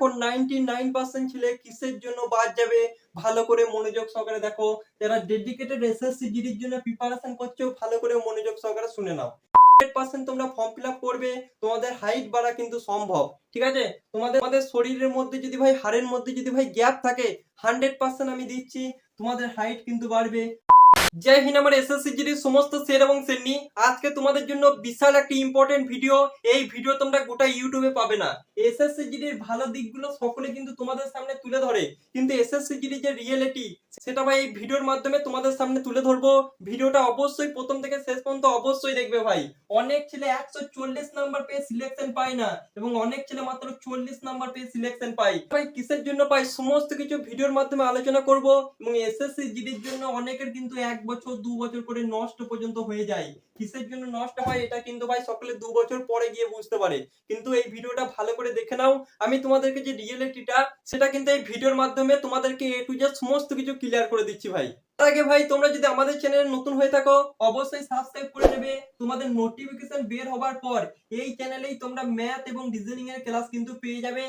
দেখো 99% ছেলে কিসের জন্য বাদ যাবে, ভালো করে মনোযোগ সহকারে দেখো। যারা ডেডিকেটেড এসএসসি জিডির জন্য প্রিপারেশন করছো ভালো করে মনোযোগ সহকারে শুনে নাও। 100% তোমরা ফর্ম ফিল আপ করবে, তোমাদের হাইট বাড়া কিন্তু সম্ভব। ঠিক আছে, তোমাদের শরীরের মধ্যে যদি ভাই হাড়ের মধ্যে যদি ভাই গ্যাপ থাকে 100% আমি দিচ্ছি তোমাদের হাইট কিন্তু বাড়বে। জয় হিন্দ আমার এসএসসি জিডির সমস্ত স্যার এবং শ্রেণী, আজকে তোমাদের জন্য বিশাল একটা ইম্পর্টেন্ট ভিডিও। এই ভিডিও তোমরা গোটা ইউটিউবে পাবে না। এসএসসি জিডির ভালো দিকগুলো সকলে কিন্তু তোমাদের সামনে তুলে ধরে, কিন্তু এসএসসি জিডির যে রিয়েলিটি সেটা ভাই এই ভিডিওর মাধ্যমে তোমাদের সামনে তুলে ধরবো। ভিডিওটা অবশ্যই প্রথম থেকে শেষ পর্যন্ত অবশ্যই দেখবে ভাই। অনেক ছেলে 140 নাম্বার পেয়ে সিলেকশন পায় না এবং অনেক ছেলে মাত্র 40 নাম্বার পেয়ে সিলেকশন পায়। ভাই কিসের জন্য পাই সমস্ত কিছু ভিডিওর মাধ্যমে আলোচনা করব। এবং এসএসসি জিডির জন্য অনেকের কিন্তু 1 বছর 2 বছর করে নষ্ট পর্যন্ত হয়ে যায়। কিসের জন্য নষ্ট হয় এটা কিন্তু ভাই সকলে 2 বছর পরে গিয়ে বুঝতে পারে। কিন্তু এই ভিডিওটা ভালো করে দেখে নাও, আমি তোমাদেরকে যে রিয়েলিটিটা সেটা কিন্তু এই ভিডিওর মাধ্যমে তোমাদেরকে এ টু জেড সমস্ত কিছু ক্লিয়ার করে দিচ্ছি ভাই। তার আগে ভাই তোমরা যদি আমাদের চ্যানেলে নতুন হয়ে থাকো অবশ্যই সাবস্ক্রাইব করে নেবে। তোমাদের নোটিফিকেশন বের হবার পর এই চ্যানেলেই তোমরা ম্যাথ এবং রিজনিং এর ক্লাস কিন্তু পেয়ে যাবে।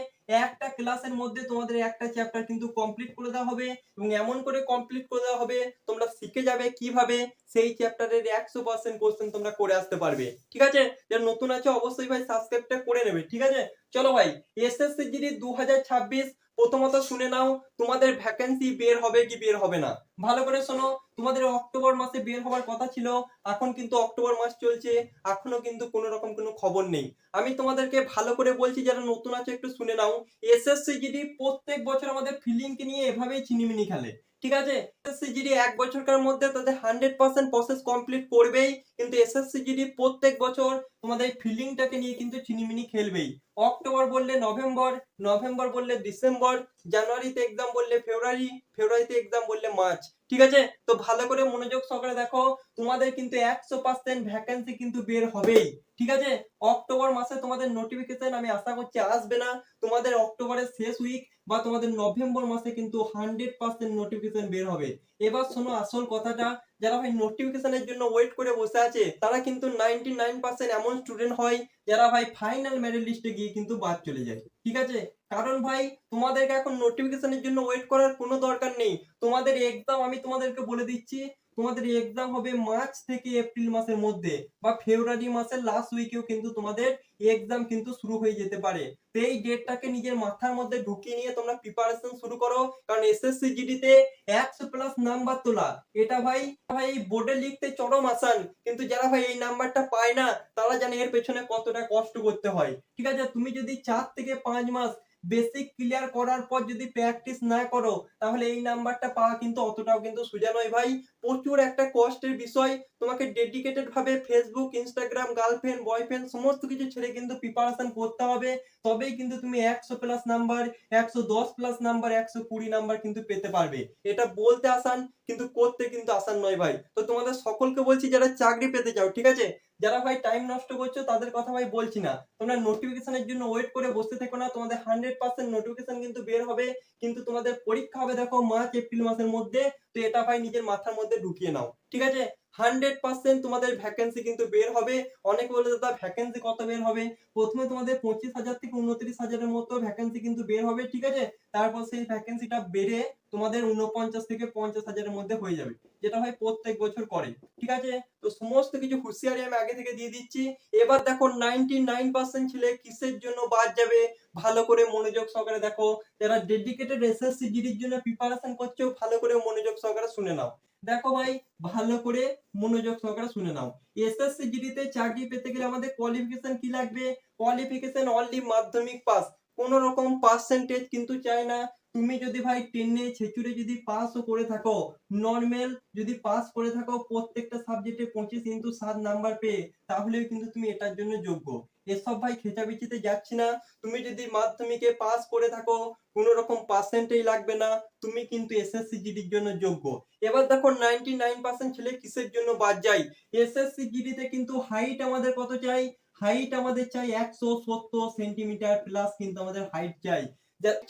একটা ক্লাসের মধ্যে তোমাদের একটা চ্যাপ্টার কিন্তু কমপ্লিট করে দেওয়া হবে এবং এমন করে কমপ্লিট করে দেওয়া হবে তোমরা শিখে যাবে কিভাবে সেই চ্যাপ্টারের 100% কোশ্চেন তোমরা করে আসতে পারবে। ঠিক আছে, যারা নতুন আছে অবশ্যই ভাই সাবস্ক্রাইবটা করে নেবে। ঠিক আছে, চলো ভাই এসএসসি জিডি 2026 প্রথমত শুনে নাও তোমাদের ভ্যাকেন্সি বের হবে কি বের হবে না। ভালো করে শোনো, তোমাদের অক্টোবর মাসে বের হওয়ার কথা ছিল, এখন কিন্তু অক্টোবর মাস চলছে, এখনো কিন্তু কোনো রকম কোনো খবর নেই। আমি তোমাদেরকে ভালো করে বলছি, যারা নতুন আছে একটু শুনে নাও। এসএসসি জিডি প্রত্যেক বছর আমাদের ফিলিংকে নিয়ে এভাবেই চিনিমিনি খেলে। ঠিক আছে, এসএসসি জিডি এক বছরকার মধ্যে তাদের 100% প্রসেস কমপ্লিট করবেই, কিন্তু এসএসসি জিডি প্রত্যেক বছর তোমাদের ফিলিংটাকে নিয়ে কিন্তু চিনিমিনি খেলবেই। অক্টোবর বললে নভেম্বর, নভেম্বর বললে ডিসেম্বর, জানুয়ারিতে এক্সাম বললে ফেব্রুয়ারি, ফেব্রুয়ারিতে এক্সাম বললে মার্চ। ঠিক আছে, তো ভালো করে মনোযোগ সহকারে দেখো, তোমাদের কিন্তু 100% ভ্যাকেন্সি কিন্তু বের হবেই। ঠিক আছে, অক্টোবর মাসে তোমাদের নোটিফিকেশন আমি আশা করছি আসবে না, তোমাদের অক্টোবরের শেষ উইক বা তোমাদের নভেম্বর মাসে কিন্তু 100% নোটিফিকেশন বের হবে। এবার শোনো আসল কথাটা, যারা ভাই নোটিফিকেশনের জন্য ওয়েট করে বসে আছে তারা কিন্তু 99% এমন স্টুডেন্ট হয় যারা ভাই ফাইনাল মেরিট লিস্টে গিয়ে কিন্তু বাদ চলে যায়। ঠিক আছে, কারণ ভাই তোমাদেরকে এখন নোটিফিকেশনের জন্য ওয়েট করার কোনো দরকার নেই। তোমাদের এক্সাম আমি তোমাদেরকে বলে দিচ্ছি, তোমাদের এক্সাম হবে মার্চ থেকে এপ্রিল মাসের মধ্যে বা ফেব্রুয়ারি মাসের লাস্ট উইকেও কিন্তু তোমাদের এক্সাম কিন্তু শুরু হয়ে যেতে পারে। তো এই ডেটটাকে নিজের মাথার মধ্যে ঢুকিয়ে নিয়ে তোমরা প্রিপারেশন শুরু করো, কারণ এসএসসি জিডিতে 100+ নাম্বার তোলা এটা ভাই ভাই বোর্ডে লিখতে চরম আসান, কিন্তু যারা ভাই এই নাম্বারটা পায় না তারা জানে এর পেছনে কতটা কষ্ট করতে হয়। ঠিক আছে, তুমি যদি 4 থেকে 5 মাস বেসিক ক্লিয়ার করার পর যদি প্র্যাকটিস না করো তাহলে এই নাম্বারটা পাওয়া কিন্তু অতটাও কিন্তু সোজা নয় ভাই। প্রচুর একটা কষ্টের বিষয়, তোমাকে ডেডিকেটেড ভাবে ফেসবুক, ইনস্টাগ্রাম, গার্লফ্রেন্ড, বয়ফ্রেন্ড সমস্ত কিছু ছেড়ে কিন্তু প্রিপারেশন করতে হবে, তবেই কিন্তু তুমি 100+ নাম্বার, 110+ নাম্বার, 120 নাম্বার কিন্তু পেতে পারবে। এটা বলতে আসান কিন্তু করতে কিন্তু আসান নয় ভাই। তো তোমাদের সকলকে বলছি যারা চাকরি পেতে চাও, ঠিক আছে, যারা ভাই টাইম নষ্ট করছো তাদের কথা ভাই বলছি না, তোমরা নোটিফিকেশনের জন্য ওয়েট করে বসে থেকো না। তোমাদের 100% নোটিফিকেশন কিন্তু বের হবে, কিন্তু তোমাদের পরীক্ষা হবে দেখো মার্চ এপ্রিল মাসের মধ্যে। তো এটা ভাই নিজের মাথার মধ্যে ঢুকিয়ে নাও। ঠিক আছে, 100% তোমাদের ভ্যাকেন্সি কিন্তু বের হবে। অনেকে বলে দাদা ভ্যাকেন্সি কত বের হবে? প্রথমে তোমাদের 25,000 থেকে 29,000 এর মতো ভ্যাকেন্সি কিন্তু বের হবে। ঠিক আছে, তারপর সেই ভ্যাকেন্সিটা বেড়ে তোমাদের 49 থেকে 50,000 এর মধ্যে হয়ে যাবে, যেটা ভাই প্রত্যেক বছর করে। ঠিক আছে, তো সমস্ত কিছু হুঁশিয়ারি আমি আগে থেকে দিয়ে দিচ্ছি। এবার দেখো 99% ছেলে কিসের জন্য বাদ যাবে, ভালো করে মনোযোগ সহকারে দেখো। যারা ডেডিকেটেড এসএসসি জিডির জন্য প্রিপারেশন করছো ভালো করে মনোযোগ সহকারে শুনে নাও। দেখো ভাই ভালো করে মনোযোগ সহকারে শুনে নাও। এসএসসি জিডিতে চাকরি পেতে গেলে আমাদের কোয়ালিফিকেশন কি লাগবে? কোয়ালিফিকেশন অনলি মাধ্যমিক পাস, কোনো রকম পার্সেন্টেজ কিন্তু চাই না। তুমি যদি ভাই 10 ছেচুরে যদি পাসও করে থাকো, নরমাল যদি পাস করে থাকো প্রত্যেকটা সাবজেক্টে 25x7 নাম্বার পেয়ে, তাহলেও কিন্তু তুমি এটার জন্য যোগ্য। এসব ভাই খেচাবিচিতে যাচ্ছি না। তুমি যদি মাধ্যমিকে পাস করে থাকো কোনো রকম পার্সেন্টেজ লাগবে না, তুমি কিন্তু এসএসসি জিডির জন্য যোগ্য। এবার দেখো 99% ছেলে কিসের জন্য বাদ যায়। এসএসসি জিডিতে কিন্তু হাইট আমাদের কত চাই? হাইট আমাদের চাই 170 সেন্টিমিটার প্লাস কিন্তু আমাদের হাইট চাই।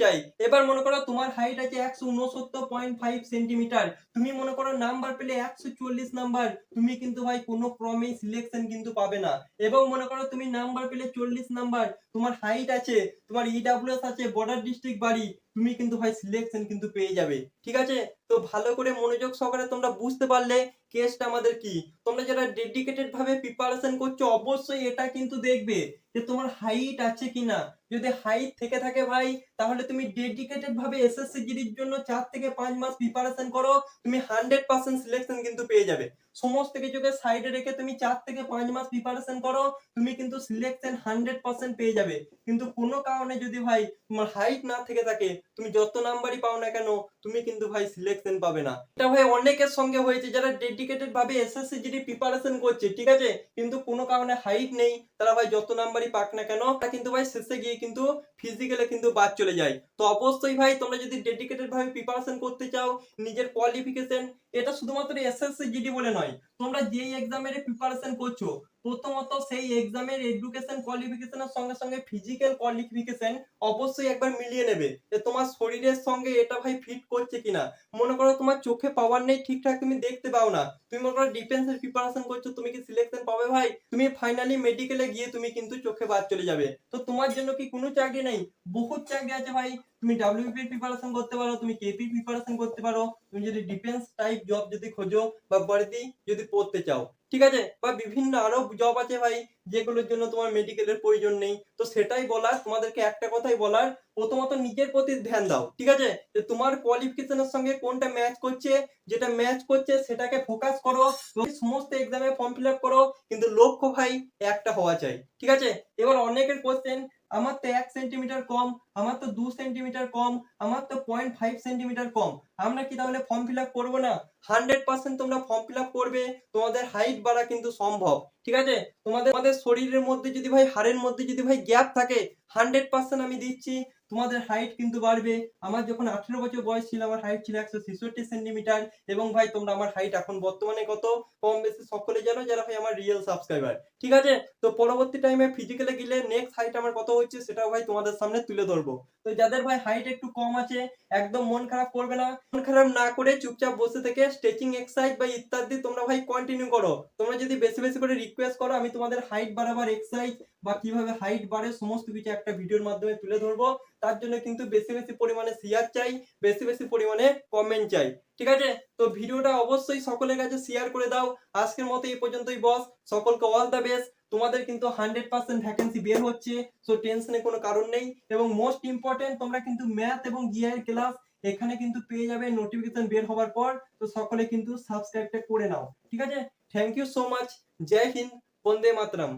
চাই। এবার মনে করো তোমার হাইট আছে 169.5 সেন্টিমিটার, তুমি মনে করো নাম্বার পেলে 140 নাম্বার, তুমি কিন্তু ভাই কোনো ক্রমেই সিলেকশন কিন্তু পাবে না। এবং মনে করো তুমি নাম্বার পেলে 40 নাম্বার, তোমার হাইট আছে, তোমার ইডব্লিউএস আছে, বর্ডার ডিস্ট্রিক্ট বাড়ি, তুমি কিন্তু ভাই সিলেকশন কিন্তু পেয়ে যাবে। ঠিক আছে, তো ভালো করে মনোযোগ সহকারে তোমরা বুঝতে পারলে কেসটা আমাদের কি। তোমরা যারা ডেডিকেটেড ভাবে প্রিপারেশন করছো অবশ্যই এটা কিন্তু দেখবে যে তোমার হাইট আছে কিনা। যদি হাইট থেকে থাকে ভাই, তাহলে তুমি ডেডিকেটেড ভাবে এসএসসি জিডির জন্য 4 থেকে 5 মাস প্রিপারেশন করো, তুমি 100% সিলেকশন কিন্তু পেয়ে যাবে। সমস্ত কিছুকে সাইডে রেখে তুমি 4 থেকে 5 মাস প্রিপারেশন করো, তুমি কিন্তু সিলেকশন 100% পেয়ে যাবে। কিন্তু কোনো কারণে যদি ভাই তোমার হাইট না থেকে থাকে, তুমি যত নাম্বারই পাও না কেন, তুমি কিন্তু ভাই সিলেকশন পাবে না। এটা ভাই অনেকের সঙ্গে হয়েছে যারা ডেডিকেটেড ভাবে এসএসসি জিডি প্রিপারেশন করছে, ঠিক আছে, কিন্তু কোনো কারণে হাইট নেই, তারা ভাই যত নাম্বারই পাক না কেন, তারা কিন্তু ভাই শেষে গিয়ে কিন্তু ফিজিক্যালে কিন্তু বাদ চলে যায়। তো অবশ্যই ভাই তোমরা যদি ডেডিকেটেড ভাবে প্রিপারেশন করতে চাও, নিজের কোয়ালিফিকেশন, এটা শুধুমাত্র এসএসসি জিডি বলে নয়, তোমরা যেই এক্সামের প্রিপারেশন করছো প্রথমত সেই এক্সামের এডুকেশন কোয়ালিফিকেশনের সঙ্গে সঙ্গে ফিজিক্যাল কোয়ালিফিকেশন অবশ্যই একবার মিলিয়ে নেবে যে তোমার শরীরের সঙ্গে এটা ভাই ফিট করছে কিনা। মনে করো তোমার চোখে পাওয়ার নেই, ঠিকঠাক তুমি দেখতে পাও না, তুমি মনে করো ডিফেন্সের প্রিপারেশন করছো, তুমি কি সিলেকশন পাবে ভাই? তুমি ফাইনালি মেডিকেলে গিয়ে তুমি কিন্তু চোখে বাদ চলে যাবে। তো তোমার জন্য কি কোনো চাকরি নেই? বহুত চাকরি আছে ভাই। তুমি ডাব্লিউবিপির প্রিপারেশন করতে পারো, তুমি কেপি প্রিপারেশন করতে পারো, তুমি যদি ডিফেন্স টাইপ জব যদি খোঁজো বা বর্দি যদি পড়তে চাও, ঠিক আছে, বা বিভিন্ন আরো জব আছে ভাই যেগুলোর জন্য তোমার মেডিকেলের প্রয়োজন নেই। তো সেটাই বলার, তোমাদেরকে একটা কথাই বলার, প্রথমত নিজের প্রতি ধ্যান দাও, ঠিক আছে, যে তোমার কোয়ালিফিকেশনের সঙ্গে কোনটা ম্যাচ করছে, যেটা ম্যাচ করছে সেটাকে ফোকাস করো, সমস্ত এক্সামে ফর্ম ফিল আপ করো, কিন্তু লক্ষ্য ভাই একটা হওয়া চাই, ঠিক আছে। এবার অনেকের কোশ্চেন, আমার তো 1 সেন্টিমিটার কম, আমার তো 2 সেন্টিমিটার কম, আমার তো 0.5 সেন্টিমিটার কম, আমরা কি তাহলে ফর্ম ফিল আপ করবো না? 100% তোমরা ফর্ম ফিল আপ করবে, তোমাদের হাইট বাড়া কিন্তু সম্ভব, ঠিক আছে। তোমাদের শরীরের মধ্যে যদি ভাই, হাড়ের মধ্যে যদি ভাই গ্যাপ থাকে, 100% আমি দিচ্ছি তোমাদের হাইট কিন্তু বাড়বে। আমার যখন 18 বছর বয়স ছিল আমার হাইট ছিল 166 সেন্টিমিটার, এবং ভাই তোমরা আমার হাইট এখন বর্তমানে কত কম বেশি সকলে জানো যারা ভাই আমার রিয়েল সাবস্ক্রাইবার, ঠিক আছে। তো পরবর্তী টাইমে ফিজিক্যালে গেলে নেক্সট হাইট আমার কত হচ্ছে সেটাও ভাই তোমাদের সামনে তুলে ধরবো। তো যাদের ভাই হাইট একটু কম আছে, একদম মন খারাপ করবে না, মন খারাপ না করে চুপচাপ বসে থেকে স্ট্রেচিং এক্সারসাইজ বা ইত্যাদি তোমরা ভাই কন্টিনিউ করো। তোমরা যদি বেশি বেশি করে রিকোয়েস্ট করো, আমি তোমাদের হাইট বাড়াবার এক্সারসাইজ বা কিভাবে হাইট বাড়ে সমস্ত কিছু একটা ভিডিওর মাধ্যমে তুলে ধরবো। তার জন্য কিন্তু বেশি বেশি পরিমাণে শেয়ার চাই, বেশি বেশি পরিমাণে কমেন্ট চাই, ঠিক আছে। তো ভিডিওটা অবশ্যই সকলের কাছে শেয়ার করে দাও। আজকের মতো এই পর্যন্তই বস, সকলকে অল দ্য বেস্ট। তোমাদের কিন্তু 100% ভ্যাকেন্সি বের হচ্ছে, সো টেনশনের কোনো কারণ নেই। এবং মোস্ট ইম্পর্টেন্ট, তোমরা কিন্তু ম্যাথ এবং জিআই এর ক্লাস এখানে কিন্তু পেয়ে যাবে নোটিফিকেশন বের হওয়ার পর। তো সকলে কিন্তু সাবস্ক্রাইবটা করে নাও, ঠিক আছে। Thank you so much. জয় হিন্দ, বন্দে মাতরম।